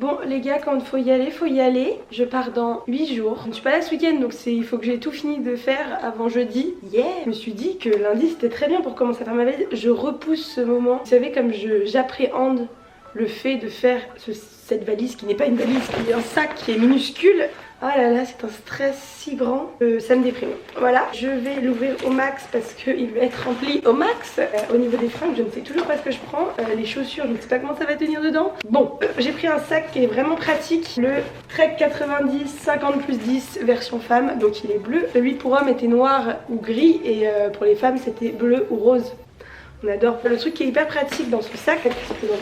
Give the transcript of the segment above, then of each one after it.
Bon les gars, quand il faut y aller, faut y aller. Je pars dans 8 jours. Je ne suis pas là ce week-end donc il faut que j'ai tout fini de faire avant jeudi. Yeah. Je me suis dit que lundi c'était très bien pour commencer à faire ma valise. Je repousse ce moment. Vous savez comme j'appréhende le fait de faire cette valise qui n'est pas une valise, qui est un sac qui est minuscule. Ah là là, c'est un stress si grand, ça me déprime. Voilà, je vais l'ouvrir au max parce qu'il va être rempli au max. Au niveau des fringues, je ne sais toujours pas ce que je prends. Les chaussures, je ne sais pas comment ça va tenir dedans. Bon, j'ai pris un sac qui est vraiment pratique. Le Trek 90 50 plus 10 version femme, donc il est bleu. Celui pour homme était noir ou gris et pour les femmes c'était bleu ou rose. On adore. Le truc qui est hyper pratique dans ce sac, c'est dans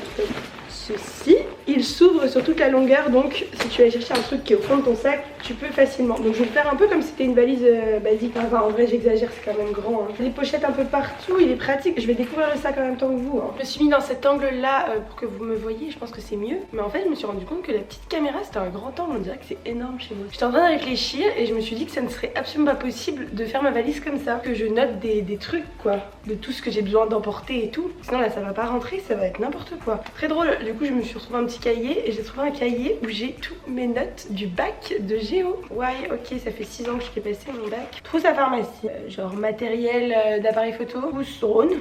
ceci, il s'ouvre sur toute la longueur, donc si tu vas chercher un truc qui est au fond de ton sac, tu peux facilement. Donc je vais le faire un peu comme si c'était une valise basique. Enfin en vrai j'exagère, c'est quand même grand. Hein. Des pochettes un peu partout, il est pratique. Je vais découvrir le sac en même temps que vous. Hein. Je me suis mis dans cet angle là pour que vous me voyez, je pense que c'est mieux. Mais en fait je me suis rendu compte que la petite caméra c'était un grand angle, on dirait que c'est énorme chez moi. J'étais en train de réfléchir et je me suis dit que ça ne serait absolument pas possible de faire ma valise comme ça. Que je note des trucs quoi, de tout ce que j'ai besoin d'emporter et tout. Sinon là ça va pas rentrer, ça va être n'importe quoi. Très drôle, du coup je me suis retrouvée un petit cahier et j'ai trouvé un cahier où j'ai toutes mes notes du bac de géo. Ouais, ok, ça fait 6 ans que je l'ai passé mon bac. Trousse à pharmacie, genre matériel d'appareil photo, trousse drone.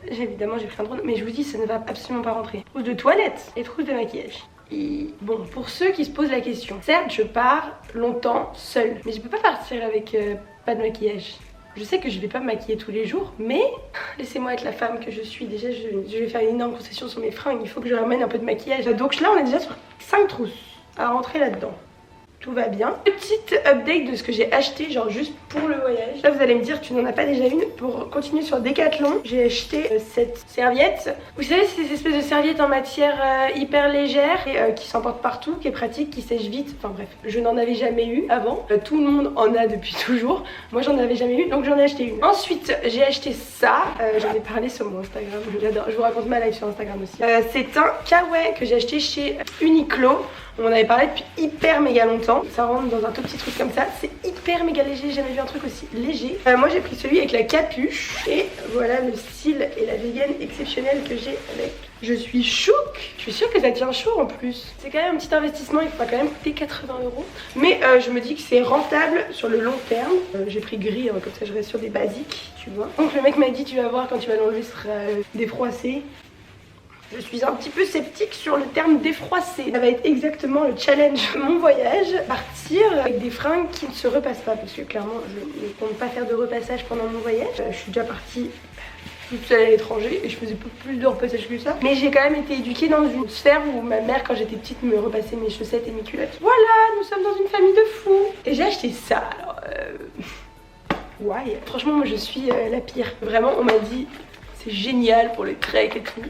Évidemment j'ai pris un drone, mais je vous dis ça ne va absolument pas rentrer. Trousse de toilette et trousse de maquillage. Et bon, pour ceux qui se posent la question, certes je pars longtemps seule, mais je peux pas partir avec pas de maquillage. Je sais que je vais pas me maquiller tous les jours, mais laissez-moi être la femme que je suis. Déjà, je vais faire une énorme concession sur mes fringues. Il faut que je ramène un peu de maquillage. Donc là, on est déjà sur 5 trousses à rentrer là-dedans. Tout va bien. Petite update de ce que j'ai acheté, genre juste pour le voyage. Là vous allez me dire tu n'en as pas déjà une. Pour continuer sur Decathlon, j'ai acheté cette serviette. Vous savez c'est cette espèce de serviette en matière hyper légère et qui s'emporte partout, qui est pratique, qui sèche vite. Enfin bref, je n'en avais jamais eu avant. Tout le monde en a depuis toujours. Moi j'en avais jamais eu donc j'en ai acheté une. Ensuite j'ai acheté ça. J'en ai parlé sur mon Instagram. J'adore. Je vous raconte ma live sur Instagram aussi. C'est un kawaii que j'ai acheté chez Uniqlo. On en avait parlé depuis hyper méga longtemps. Ça rentre dans un tout petit truc comme ça. C'est hyper méga léger. J'ai jamais vu un truc aussi léger. Moi j'ai pris celui avec la capuche. Et voilà le style et la dégaine exceptionnelle que j'ai avec. Je suis chouk. Je suis sûre que ça tient chaud en plus. C'est quand même un petit investissement. Il va quand même coûter 80 €. Mais je me dis que c'est rentable sur le long terme. J'ai pris gris comme ça je reste sur des basiques. Tu vois. Donc le mec m'a dit tu vas voir quand tu vas l'enlever ce sera défroissé. Je suis un petit peu sceptique sur le terme défroissé. Ça va être exactement le challenge de mon voyage. Partir avec des fringues qui ne se repassent pas. Parce que clairement, je ne compte pas faire de repassage pendant mon voyage. Je suis déjà partie toute seule à l'étranger et je faisais plus de repassage que ça. Mais j'ai quand même été éduquée dans une sphère où ma mère, quand j'étais petite, me repassait mes chaussettes et mes culottes. Voilà, nous sommes dans une famille de fous. Et j'ai acheté ça. Alors, ouais. Franchement, moi je suis la pire. Vraiment, on m'a dit c'est génial pour les treks et tout.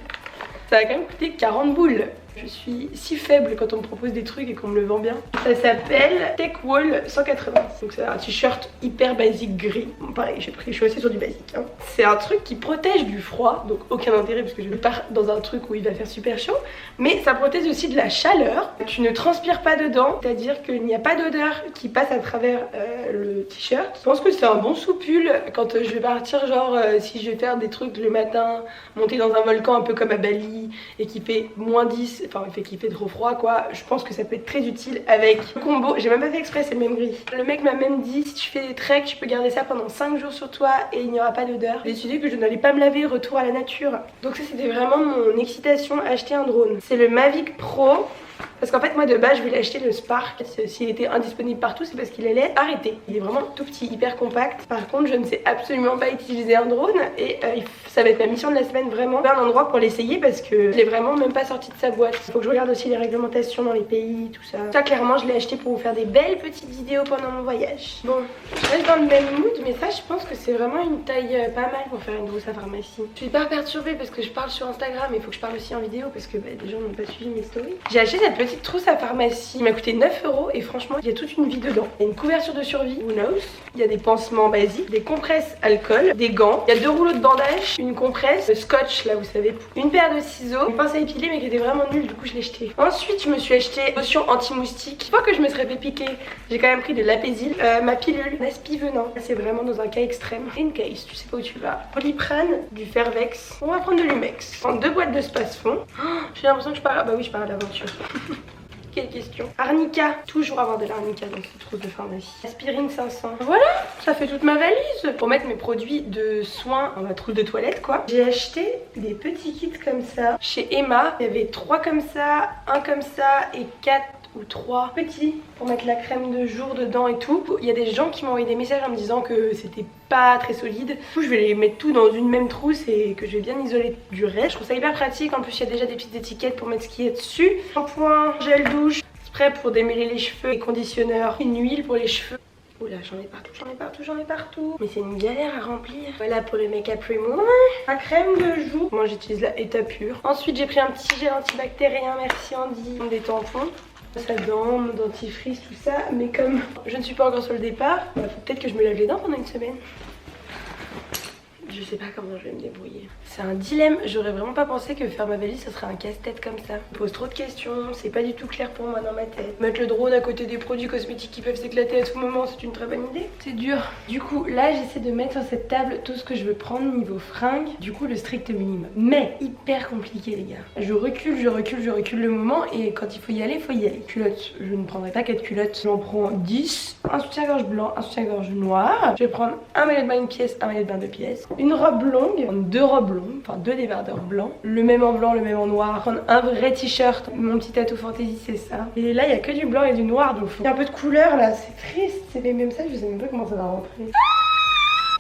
Ça a quand même coûté 40 boules. Je suis si faible quand on me propose des trucs et qu'on me le vend bien. Ça s'appelle Tech Wall 180. Donc c'est un t-shirt hyper basique gris. Bon pareil, je suis aussi sur du basique. Hein. C'est un truc qui protège du froid. Donc aucun intérêt parce que je pars dans un truc où il va faire super chaud. Mais ça protège aussi de la chaleur. Tu ne transpires pas dedans. C'est-à-dire qu'il n'y a pas d'odeur qui passe à travers le t-shirt. Je pense que c'est un bon sous-pull quand je vais partir genre si je vais faire des trucs le matin, monter dans un volcan un peu comme à Bali et qui fait -10. Enfin, il fait trop froid quoi. Je pense que ça peut être très utile avec le combo. J'ai même pas fait exprès, c'est le même gris. Le mec m'a même dit si tu fais des treks, tu peux garder ça pendant 5 jours sur toi et il n'y aura pas d'odeur. J'ai décidé que je n'allais pas me laver, retour à la nature. Donc ça c'était vraiment mon excitation, acheter un drone. C'est le Mavic Pro. Parce qu'en fait moi de base je voulais acheter le Spark. S'il était indisponible partout c'est parce qu'il allait arrêter. Il est vraiment tout petit, hyper compact. Par contre je ne sais absolument pas utiliser un drone. Et ça va être ma mission de la semaine vraiment. Un endroit pour l'essayer parce que je l'ai vraiment même pas sorti de sa boîte. Il faut que je regarde aussi les réglementations dans les pays, tout ça. Ça clairement je l'ai acheté pour vous faire des belles petites vidéos pendant mon voyage. Bon, je reste dans le même mood mais ça je pense que c'est vraiment une taille pas mal pour faire une trousse à pharmacie. Je suis pas perturbée parce que je parle sur Instagram. Il faut que je parle aussi en vidéo parce que des gens n'ont pas suivi mes stories. J'ai acheté cette petite trousse à pharmacie, il m'a coûté 9 € et franchement il y a toute une vie dedans. Il y a une couverture de survie, who knows. Il y a des pansements basiques, des compresses alcool, des gants, il y a 2 rouleaux de bandage, une compresse, le scotch là vous savez, une paire de ciseaux, une pince à épiler mais qui était vraiment nulle du coup je l'ai jeté. Ensuite je me suis acheté lotion anti-moustique. Une fois que je me serais fait piquer, j'ai quand même pris de l'apésil, ma pilule, Naspi venin. C'est vraiment dans un cas extrême. In case, tu sais pas où tu vas. Polyprane, du Fervex. On va prendre de l'Umex. Prendre 2 boîtes de Spasfon. Oh, j'ai l'impression que je pars. Bah oui je pars à l'aventure. quelle question. Arnica, toujours avoir de l'arnica dans cette trousse de pharmacie. Aspirine 500. Voilà, ça fait toute ma valise pour mettre mes produits de soins dans ma trousse de toilette quoi. J'ai acheté des petits kits comme ça chez Emma. Il y avait 3 comme ça, 1 comme ça et 4 ou 3 petits pour mettre la crème de jour dedans et tout. Il y a des gens qui m'ont envoyé des messages en me disant que c'était pas très solide. Du coup je vais les mettre tout dans une même trousse et que je vais bien isoler du reste. Je trouve ça hyper pratique. En plus il y a déjà des petites étiquettes pour mettre ce qui est dessus. Shampoing, gel douche, spray pour démêler les cheveux et conditionneur, une huile pour les cheveux. Oula, j'en ai partout, j'en ai partout, j'en ai partout. Mais c'est une galère à remplir. Voilà pour le make-up remove. La crème de jour. Moi j'utilise la État pure. Ensuite j'ai pris un petit gel antibactérien, merci Andy. Des tampons. Ça dents, mon dentifrice, tout ça. Mais comme je ne suis pas encore sur le départ, bah, faut peut-être que je me lave les dents pendant une semaine. Je sais pas comment je vais me débrouiller. C'est un dilemme, j'aurais vraiment pas pensé que faire ma valise ça serait un casse-tête comme ça. Je pose trop de questions, c'est pas du tout clair pour moi dans ma tête. Mettre le drone à côté des produits cosmétiques qui peuvent s'éclater à tout moment, c'est une très bonne idée. C'est dur. Du coup là j'essaie de mettre sur cette table tout ce que je veux prendre niveau fringues. Du coup le strict minimum. Mais hyper compliqué les gars. Je recule le moment et quand il faut y aller, il faut y aller. Culottes, je ne prendrai pas 4 culottes. J'en prends 10. Un soutien-gorge blanc, un soutien-gorge noir. Je vais prendre un maillot de bain une pièce, un maillot de bain deux pièces. Une robe longue, 2 robes longues, enfin 2 débardeurs blancs, le même en blanc, le même en noir, prendre un vrai t-shirt, mon petit tatou fantasy c'est ça. Et là il y a que du blanc et du noir donc il y a un peu de couleur là, c'est triste, c'est même ça, je sais même pas comment ça va rentrer.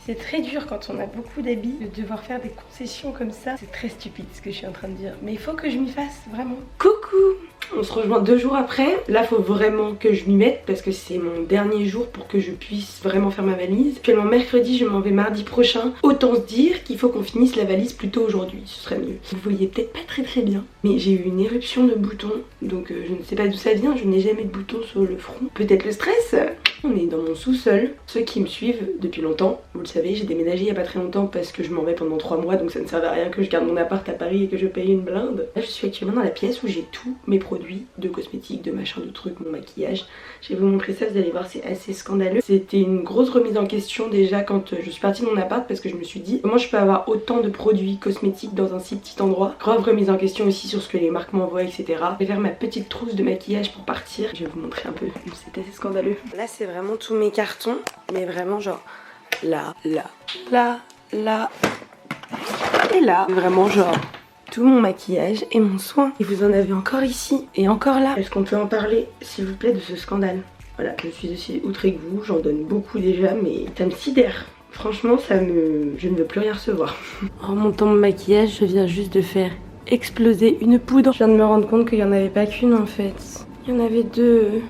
C'est très dur quand on a beaucoup d'habits de devoir faire des concessions comme ça. C'est très stupide ce que je suis en train de dire. Mais il faut que je m'y fasse, vraiment. Coucou! On se rejoint 2 jours après. Là, faut vraiment que je m'y mette parce que c'est mon dernier jour pour que je puisse vraiment faire ma valise. Actuellement, mercredi, je m'en vais mardi prochain. Autant se dire qu'il faut qu'on finisse la valise plus tôt aujourd'hui. Ce serait mieux. Vous voyez peut-être pas très bien, mais j'ai eu une éruption de boutons. Donc, je ne sais pas d'où ça vient. Je n'ai jamais de boutons sur le front. Peut-être le stress? On est dans mon sous-sol. Ceux qui me suivent depuis longtemps, vous le savez, j'ai déménagé il y a pas très longtemps parce que je m'en vais pendant 3 mois. Donc, ça ne servait à rien que je garde mon appart à Paris et que je paye une blinde. Là, je suis actuellement dans la pièce où j'ai tous mes produits de cosmétiques, de machin, de trucs, mon maquillage. Je vais vous montrer ça, vous allez voir, c'est assez scandaleux. C'était une grosse remise en question déjà quand je suis partie de mon appart parce que je me suis dit comment je peux avoir autant de produits cosmétiques dans un si petit endroit. Grave remise en question aussi sur ce que les marques m'envoient, etc. Je vais faire ma petite trousse de maquillage pour partir. Je vais vous montrer un peu, c'est assez scandaleux. Là c'est vraiment tous mes cartons, mais vraiment genre là, et là, vraiment genre tout mon maquillage et mon soin. Et vous en avez encore ici et encore là. Est-ce qu'on peut en parler s'il vous plaît de ce scandale? Voilà, je suis aussi outrée que vous, j'en donne beaucoup déjà mais ça me sidère. Franchement je ne veux plus rien recevoir. En remontant mon maquillage, je viens juste de faire exploser une poudre. Je viens de me rendre compte qu'il n'y en avait pas qu'une en fait. Il y en avait 2.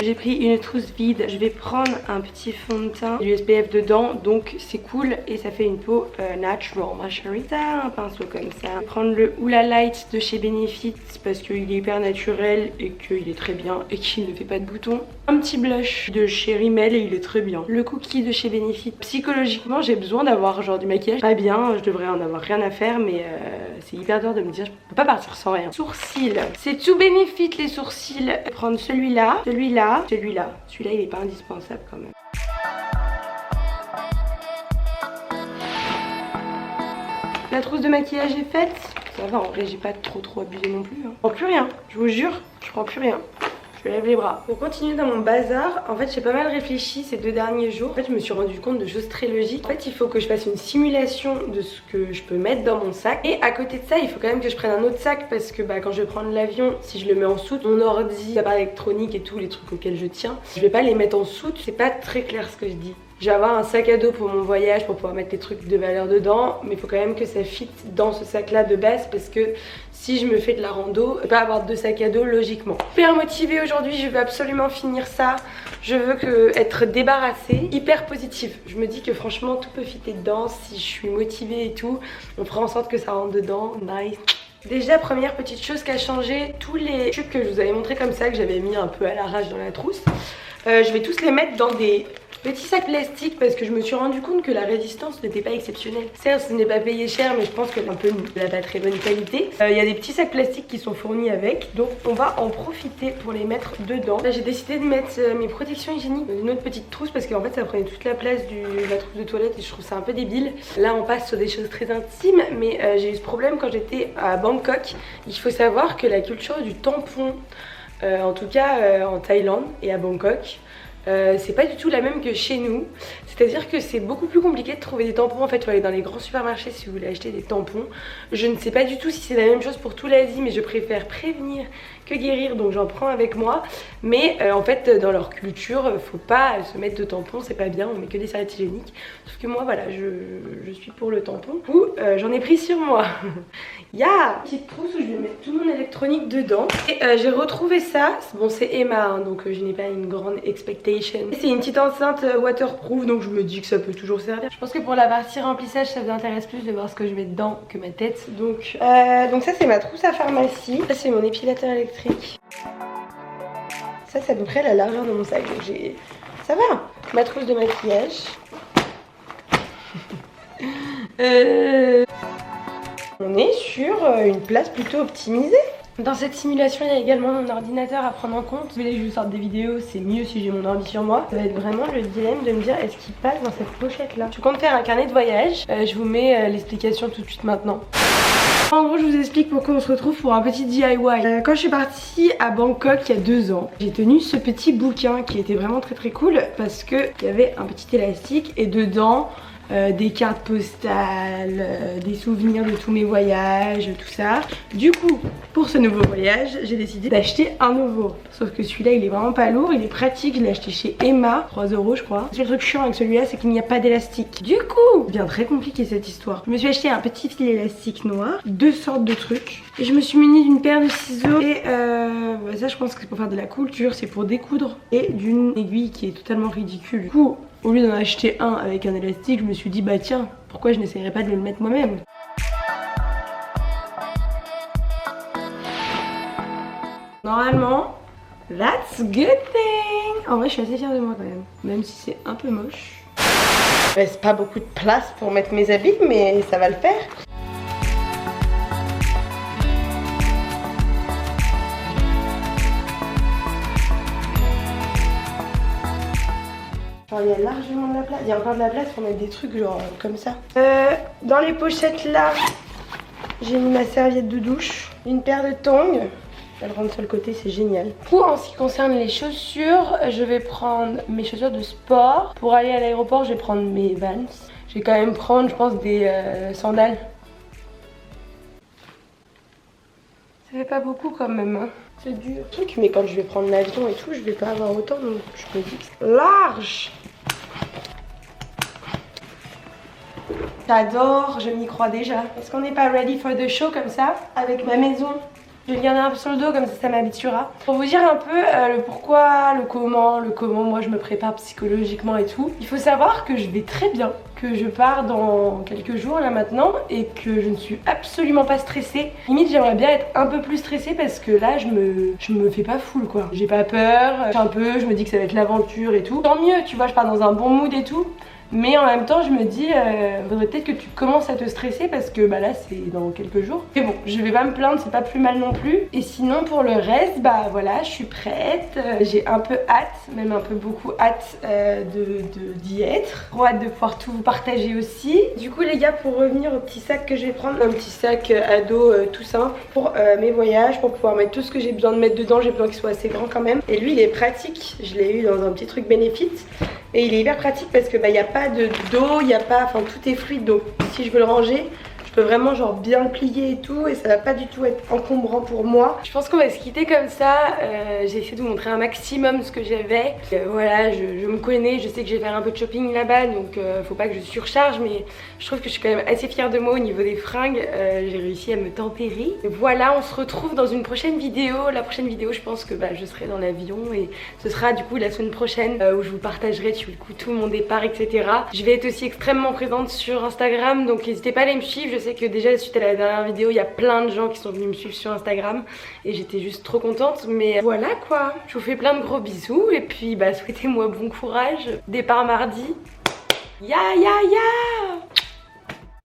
J'ai pris une trousse vide, je vais prendre un petit fond de teint, du SPF dedans, donc c'est cool et ça fait une peau natural ma chérie. Ça, un pinceau comme ça. Je vais prendre le Hoola Light de chez Benefit parce qu'il est hyper naturel et qu'il est très bien et qu'il ne fait pas de boutons. Un petit blush de chez Rimmel et il est très bien. Le cookie de chez Benefit. Psychologiquement j'ai besoin d'avoir genre du maquillage très bien, je devrais en avoir rien à faire mais c'est hyper dur de me dire je peux pas partir sans rien. Sourcils, c'est tout Benefit les sourcils. Je vais prendre celui-là, celui-là, il est pas indispensable quand même. La trousse de maquillage est faite. Ça va, en vrai j'ai pas trop abusé non plus. Je prends plus rien, je vous jure, je prends plus rien. Je lève les bras. Pour continuer dans mon bazar, en fait j'ai pas mal réfléchi ces 2 derniers jours. En fait je me suis rendu compte de choses très logiques. En fait il faut que je fasse une simulation de ce que je peux mettre dans mon sac. Et à côté de ça il faut quand même que je prenne un autre sac parce que quand je vais prendre l'avion, si je le mets en soute, mon ordi, l'appareil électronique et tous les trucs auxquels je tiens, je vais pas les mettre en soute. C'est pas très clair ce que je dis. Je vais avoir un sac à dos pour mon voyage pour pouvoir mettre les trucs de valeur dedans, mais il faut quand même que ça fit dans ce sac là de base parce que si je me fais de la rando, je vais pas avoir 2 sacs à dos logiquement. Hyper motivée aujourd'hui, je veux absolument finir ça. Je veux être débarrassée, hyper positive. Je me dis que franchement tout peut fitter dedans si je suis motivée et tout. On fera en sorte que ça rentre dedans, nice. Déjà première petite chose qui a changé, tous les tubes que je vous avais montré comme ça, que j'avais mis un peu à l'arrache dans la trousse, je vais tous les mettre dans des Petit sac plastique parce que je me suis rendu compte que la résistance n'était pas exceptionnelle. Certes, ce n'est pas payé cher, mais je pense qu'elle est un peu de la pas très bonne qualité. Il y a des petits sacs plastiques qui sont fournis avec, donc on va en profiter pour les mettre dedans. Là, j'ai décidé de mettre mes protections hygiéniques dans une autre petite trousse parce qu'en fait, ça prenait toute la place de la trousse de toilette et je trouve ça un peu débile. Là, on passe sur des choses très intimes, mais j'ai eu ce problème quand j'étais à Bangkok. Il faut savoir que la culture du tampon, en tout cas en Thaïlande et à Bangkok, c'est pas du tout la même que chez nous. C'est à dire que c'est beaucoup plus compliqué de trouver des tampons. En fait, il faut aller dans les grands supermarchés si vous voulez acheter des tampons. Je ne sais pas du tout si c'est la même chose pour toute l'Asie, mais je préfère prévenir que guérir, donc j'en prends avec moi. Mais en fait, dans leur culture, faut pas se mettre de tampons, c'est pas bien, on met que des serviettes hygiéniques. Sauf que moi, voilà, je suis pour le tampon. Ou j'en ai pris sur moi. Il y a une petite trousse où je vais mettre tout mon électronique dedans. Et j'ai retrouvé ça. Bon, c'est Emma, hein, donc je n'ai pas une grande expectation. C'est une petite enceinte waterproof, donc je me dis que ça peut toujours servir. Je pense que pour la partie remplissage, ça vous intéresse plus de voir ce que je mets dedans que ma tête. Donc ça, c'est ma trousse à pharmacie. Ça, c'est mon épilateur électrique. Ça, c'est à peu près la largeur de mon sac. Donc ça va. Ma trousse de maquillage. On est sur une place plutôt optimisée. Dans cette simulation, il y a également mon ordinateur à prendre en compte. Si vous voulez que je vous sorte des vidéos, c'est mieux si j'ai mon ordi sur moi. Ça va être vraiment le dilemme de me dire est-ce qu'il passe dans cette pochette là. Je compte faire un carnet de voyage. Je vous mets l'explication tout de suite maintenant. En gros, je vous explique pourquoi on se retrouve pour un petit DIY. Quand je suis partie à Bangkok il y a 2 ans, j'ai tenu ce petit bouquin qui était vraiment très cool parce qu'il y avait un petit élastique et dedans des cartes postales, des souvenirs de tous mes voyages, tout ça. Du coup, pour ce nouveau voyage, j'ai décidé d'acheter un nouveau. Sauf que celui-là, il est vraiment pas lourd, il est pratique. Je l'ai acheté chez Emma, 3 € je crois. Le truc chiant avec celui-là, c'est qu'il n'y a pas d'élastique. Du coup, bien très compliqué cette histoire. Je me suis acheté un petit fil élastique noir, 2 sortes de trucs. Et je me suis munie d'une paire de ciseaux et ça, je pense que c'est pour faire de la couture, c'est pour découdre. Et d'une aiguille qui est totalement ridicule. Du coup, au lieu d'en acheter un avec un élastique, je me suis dit bah tiens, pourquoi je n'essayerais pas de le mettre moi-même. Normalement, that's a good thing. En vrai, je suis assez fière de moi quand même si c'est un peu moche. Il reste pas beaucoup de place pour mettre mes habits, mais ça va le faire. Genre, il y a largement de la place. Il y a encore de la place pour mettre des trucs genre comme ça. Dans les pochettes là, j'ai mis ma serviette de douche, une paire de tongs. Elle rentre sur le côté, c'est génial. Du coup, en ce qui concerne les chaussures, je vais prendre mes chaussures de sport. Pour aller à l'aéroport, je vais prendre mes Vans. Je vais quand même prendre, je pense, des sandales. Ça fait pas beaucoup quand même, hein. C'est dur. Truc, mais quand je vais prendre l'avion et tout, je vais pas avoir autant, donc je me dis que c'est large. J'adore, je m'y crois déjà. Est-ce qu'on n'est pas ready for the show comme ça, avec ma maison? Je vais garder un peu sur le dos, comme ça m'habituera. Pour vous dire un peu le pourquoi, le comment moi je me prépare psychologiquement et tout. Il faut savoir que je vais très bien, que je pars dans quelques jours là maintenant et que je ne suis absolument pas stressée. Limite j'aimerais bien être un peu plus stressée parce que là je me fais pas full quoi. J'ai pas peur, je me dis que ça va être l'aventure et tout. Tant mieux, tu vois, je pars dans un bon mood et tout. Mais en même temps je me dis faudrait peut-être que tu commences à te stresser parce que bah là c'est dans quelques jours. Mais bon, je vais pas me plaindre, c'est pas plus mal non plus. Et sinon pour le reste, bah voilà, je suis prête. J'ai un peu hâte, même un peu beaucoup hâte d'y être. Trop hâte de pouvoir tout vous partager aussi. Du coup les gars, pour revenir au petit sac que je vais prendre, un petit sac à dos tout simple pour mes voyages, pour pouvoir mettre tout ce que j'ai besoin de mettre dedans. J'ai besoin qu'il soit assez grand quand même. Et lui il est pratique, je l'ai eu dans un petit truc Benefit. Et il est hyper pratique parce que bah, y a pas d'eau, il y a pas, enfin tout est fluide, donc si je veux le ranger, je peux vraiment genre bien le plier et tout et ça va pas du tout être encombrant pour moi. Je pense qu'on va se quitter comme ça. J'ai essayé de vous montrer un maximum ce que j'avais. Voilà, je me connais, je sais que je vais faire un peu de shopping là-bas, donc faut pas que je surcharge, mais je trouve que je suis quand même assez fière de moi au niveau des fringues. J'ai réussi à me tempérer. Et voilà, on se retrouve dans une prochaine vidéo. La prochaine vidéo, je pense que bah, je serai dans l'avion et ce sera du coup la semaine prochaine où je vous partagerai du coup tout mon départ, etc. Je vais être aussi extrêmement présente sur Instagram, donc n'hésitez pas à aller me suivre. Je sais sais que déjà suite à la dernière vidéo, il y a plein de gens qui sont venus me suivre sur Instagram et j'étais juste trop contente. Mais voilà quoi, je vous fais plein de gros bisous et puis bah souhaitez-moi bon courage. Départ mardi. Ya ya ya.